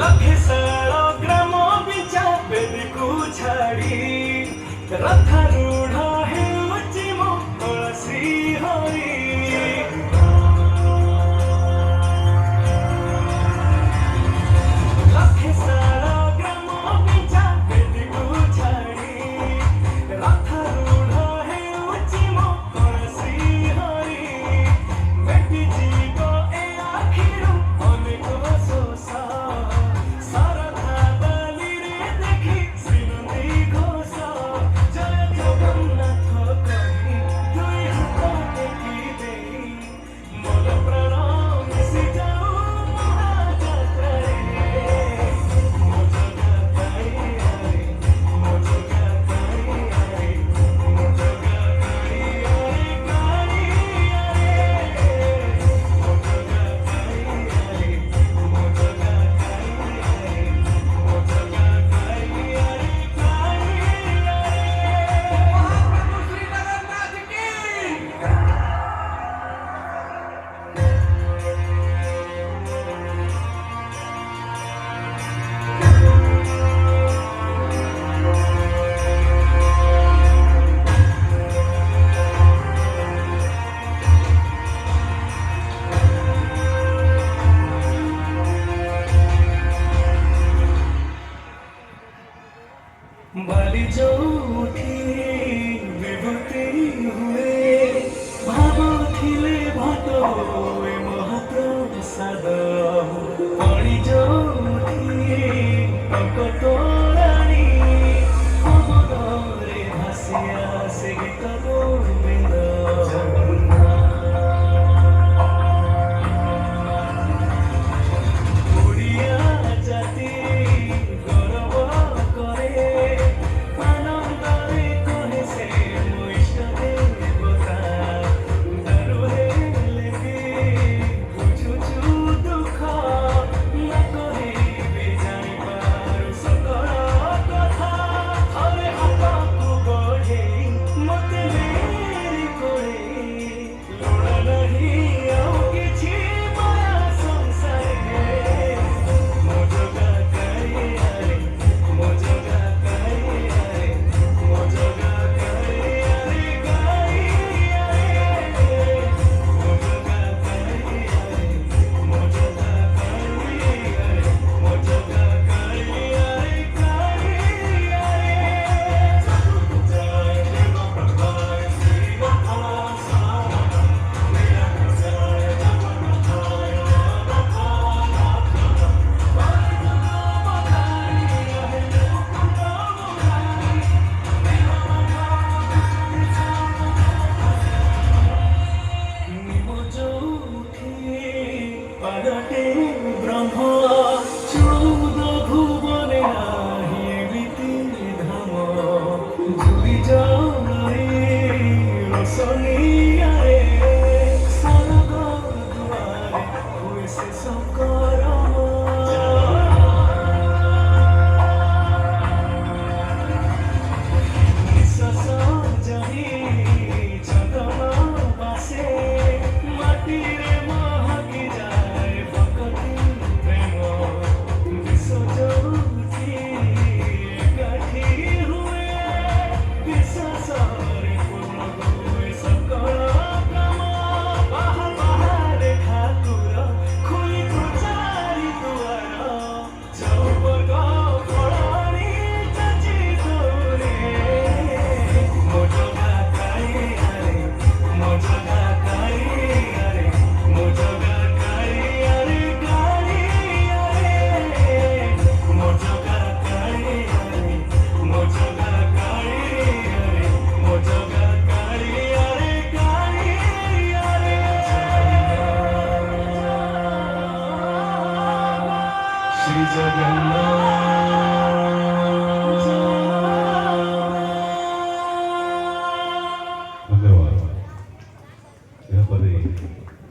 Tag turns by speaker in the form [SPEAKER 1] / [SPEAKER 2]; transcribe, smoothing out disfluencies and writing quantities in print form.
[SPEAKER 1] लखे सारा ग्राम बिचा बेदी को छाड़ी रथारूढ़ हेउची मो तुलसी हरि लखे सारा ग्राम बिचा बेदी को छाड़ी रथारूढ़ हेउची मो तुलसी हरि बेटी जीव ए आखिरु अनेक सोसा बाली जोठी विभूति हुए भावुथिले भातो ए महाप्रसाद पाणी जोठी टंकटोराणी अमरे भासिया से गीत गोविंद ओडिया जाति ब्रह्म चौद भुवने धाम जुड़ी जाए रोशनियारे सरग दुआरे हुए से शंकर निश्वास जही चंद्रमा बासे माटी रे महकी जाए श्री जगन्नाथ।